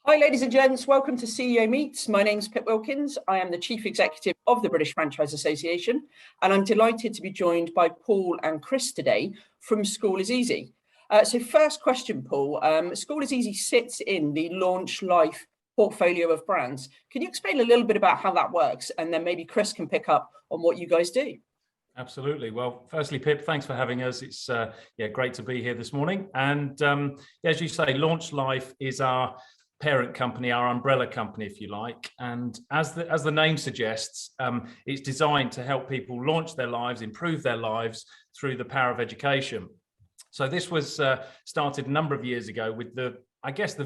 Hi, ladies and gents. Welcome to CEO Meets. My name's Pip Wilkins. I am the Chief Executive of the British Franchise Association, and I'm delighted to be joined by Paul and Chris today from School is Easy. So first question, Paul. School is Easy sits in the Launch Life portfolio of brands. Can you explain a little bit about how that works? And then maybe Chris can pick up on what you guys do. Absolutely. Well, firstly, Pip, thanks for having us. It's great to be here this morning. And as you say, Launch Life is our parent company, our umbrella company, if you like. And as the name suggests, it's designed to help people launch their lives, improve their lives through the power of education. So this was started a number of years ago with the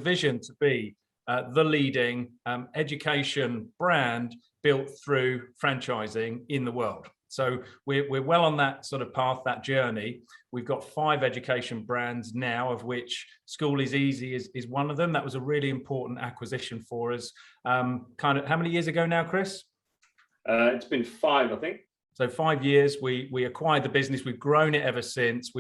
vision to be the leading education brand built through franchising in the world. So we're well on that sort of path, that journey. We've got 5 education brands now, of which School is Easy is one of them. That was a really important acquisition for us. How many years ago now, Chris? It's been 5, I think. So 5 years, we acquired the business. We've grown it ever since.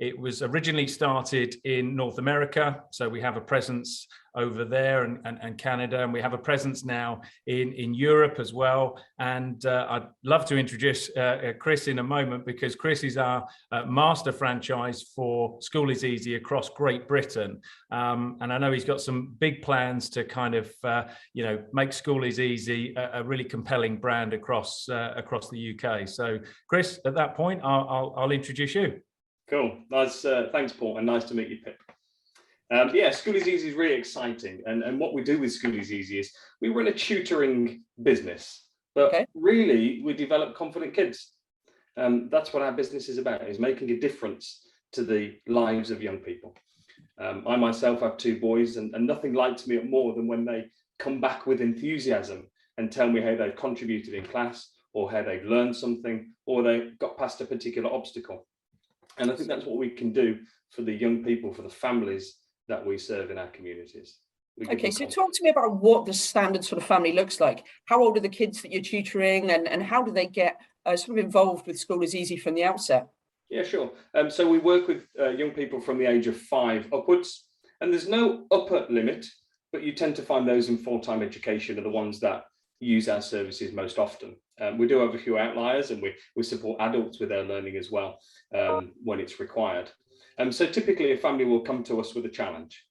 It was originally started in North America, so we have a presence over there and Canada, and we have a presence now in Europe as well. And I'd love to introduce Chris in a moment, because Chris is our master franchise for School is Easy across Great Britain. And I know he's got some big plans to kind of make School is Easy a really compelling brand across the UK. So Chris, at that point, I'll introduce you. Cool. Nice. Thanks, Paul, and nice to meet you, Pip. School is Easy is really exciting, and what we do with School is Easy is we run a tutoring business, but really we develop confident kids. That's what our business is about, is making a difference to the lives of young people. I myself have 2 boys, and nothing lights me up more than when they come back with enthusiasm and tell me how they've contributed in class, or how they've learned something, or they got past a particular obstacle. And I think that's what we can do for the young people, for the families that we serve in our communities. Okay, so talk to me about what the standard sort of family looks like. How old are the kids that you're tutoring, and how do they get sort of involved with School is Easy from the outset? Yeah, sure. So we work with young people from the age of 5 upwards, and there's no upper limit, but you tend to find those in full-time education are the ones that use our services most often. We do have a few outliers, and we support adults with their learning as well when it's required. So typically a family will come to us with a challenge,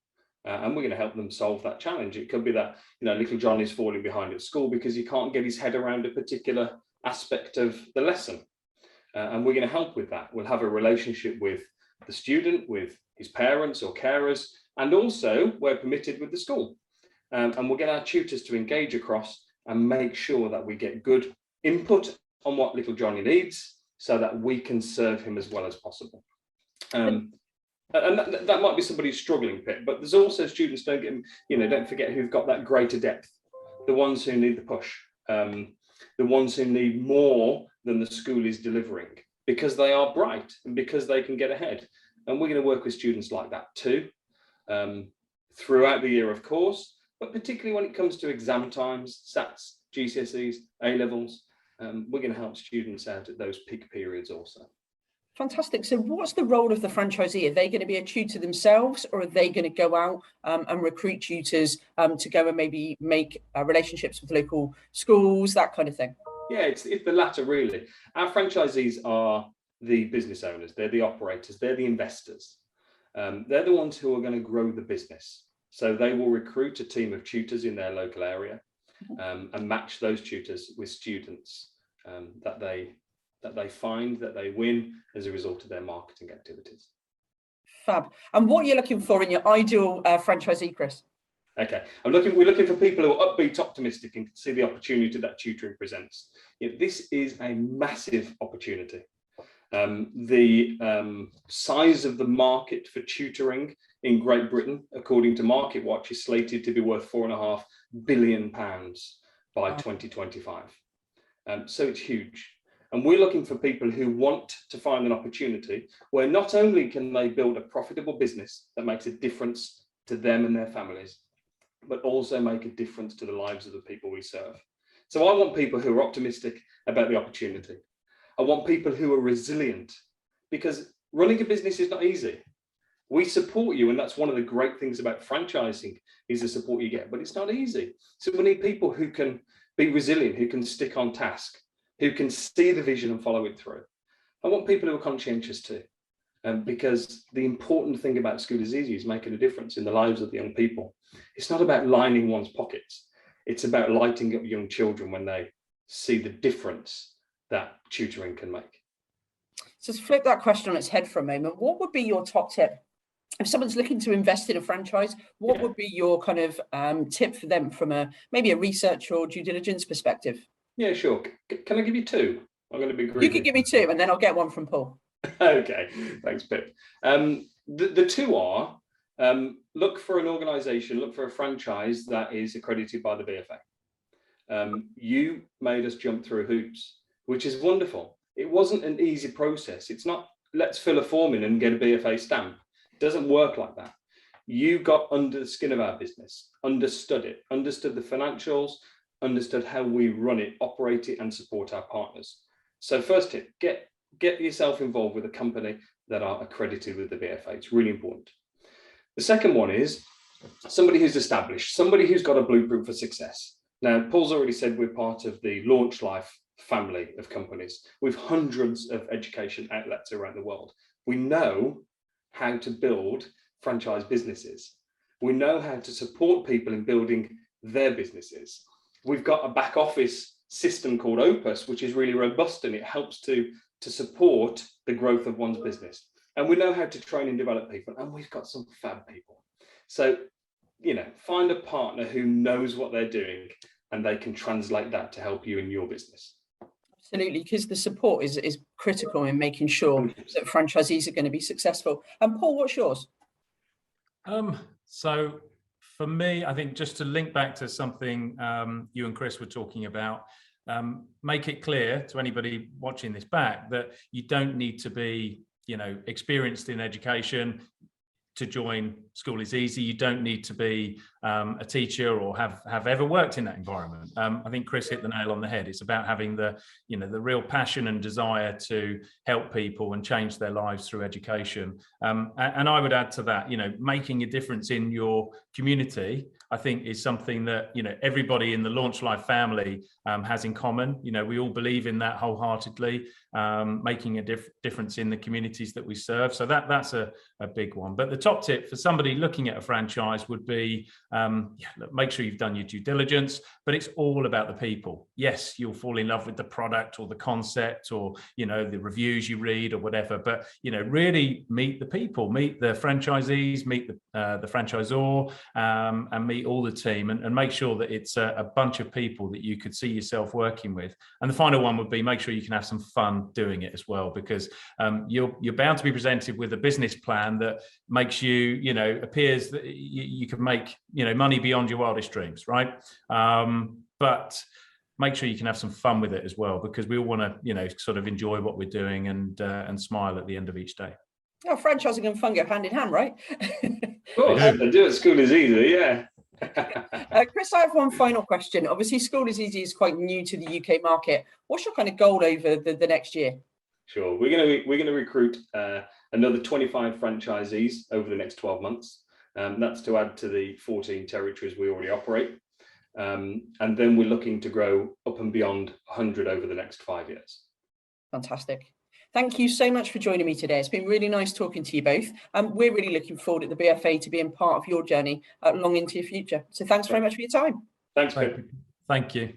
and we're going to help them solve that challenge. It could be that little John is falling behind at school because he can't get his head around a particular aspect of the lesson, and we're going to help with that. We'll have a relationship with the student, with his parents or carers, and also where permitted with the school, and we'll get our tutors to engage across and make sure that we get good input on what little Johnny needs, so that we can serve him as well as possible. And that might be somebody who's struggling, Pip, but there's also students, don't forget, who've got that greater depth, the ones who need the push, the ones who need more than the school is delivering, because they are bright and because they can get ahead. And we're going to work with students like that too, throughout the year, of course, but particularly when it comes to exam times, SATs, GCSEs, A-levels, we're going to help students out at those peak periods also. Fantastic. So what's the role of the franchisee? Are they going to be a tutor themselves, or are they going to go out and recruit tutors to go and maybe make relationships with local schools, that kind of thing? Yeah, it's the latter, really. Our franchisees are the business owners, they're the operators, they're the investors. They're the ones who are going to grow the business. So they will recruit a team of tutors in their local area and match those tutors with students that they find, that they win as a result of their marketing activities. Fab. And what are you looking for in your ideal franchisee, Chris? Okay, we're looking for people who are upbeat, optimistic, and can see the opportunity that tutoring presents. This is a massive opportunity. The size of the market for tutoring in Great Britain, according to MarketWatch, is slated to be worth £4.5 billion by 2025. So it's huge. And we're looking for people who want to find an opportunity where not only can they build a profitable business that makes a difference to them and their families, but also make a difference to the lives of the people we serve. So I want people who are optimistic about the opportunity. I want people who are resilient, because running a business is not easy. We support you, and that's one of the great things about franchising is the support you get, but it's not easy. So we need people who can be resilient, who can stick on task, who can see the vision and follow it through. I want people who are conscientious too, because the important thing about School is Easy is making a difference in the lives of the young people. It's not about lining one's pockets. It's about lighting up young children when they see the difference that tutoring can make. So to flip that question on its head for a moment, what would be your top tip? If someone's looking to invest in a franchise, what would be your kind of tip for them from maybe a research or due diligence perspective? Yeah, sure. Can I give you two? I'm going to be greedy. You can give me two, and then I'll get one from Paul. Okay, thanks, Pip. The two are, look for an organisation, look for a franchise that is accredited by the BFA. You made us jump through hoops, which is wonderful. It wasn't an easy process. It's not, let's fill a form in and get a BFA stamp. It doesn't work like that. You got under the skin of our business, understood it, understood the financials, understood how we run it, operate it, and support our partners. So first tip, get yourself involved with a company that are accredited with the BFA. It's really important. The second one is somebody who's established, somebody who's got a blueprint for success. Now, Paul's already said we're part of the Launch Life family of companies with hundreds of education outlets around the world. We know how to build franchise businesses. We know how to support people in building their businesses. We've got a back office system called Opus, which is really robust, and it helps to support the growth of one's business. And we know how to train and develop people, and we've got some fab people. So, you know, find a partner who knows what they're doing and they can translate that to help you in your business. Absolutely, because the support is critical in making sure that franchisees are going to be successful. And Paul, what's yours? So for me, I think just to link back to something you and Chris were talking about, make it clear to anybody watching this back that you don't need to be, you know, experienced in education to join School is Easy. You don't need to be a teacher or have ever worked in that environment. I think Chris hit the nail on the head. It's about having the real passion and desire to help people and change their lives through education. And I would add to that, you know, making a difference in your community, I think, is something that, you know, everybody in the Launch Life family has in common. You know, we all believe in that wholeheartedly, making a difference in the communities that we serve. So that's a big one. But the top tip for somebody looking at a franchise would be, make sure you've done your due diligence, but it's all about the people. Yes, you'll fall in love with the product or the concept or, you know, the reviews you read or whatever, but, you know, really meet the people, meet the franchisees, meet the franchisor, and meet all the team, and make sure that it's a bunch of people that you could see yourself working with. And the final one would be make sure you can have some fun doing it as well, because you're bound to be presented with a business plan that makes you, you know, appears that you can make, you know, money beyond your wildest dreams, right? But make sure you can have some fun with it as well, because we all want to, you know, sort of enjoy what we're doing and smile at the end of each day. Oh, franchising and fun go hand in hand, right? Of course, they do at School is Easy, yeah. Chris, I have one final question. Obviously, School is Easy is quite new to the UK market. What's your kind of goal over the next year? Sure, we're going to recruit another 25 franchisees over the next 12 months. That's to add to the 14 territories we already operate. And then we're looking to grow up and beyond 100 over the next 5 years. Fantastic. Thank you so much for joining me today. It's been really nice talking to you both. We're really looking forward at the BFA to being part of your journey long into your future. So thanks very much for your time. Thanks, Pip. Thank you.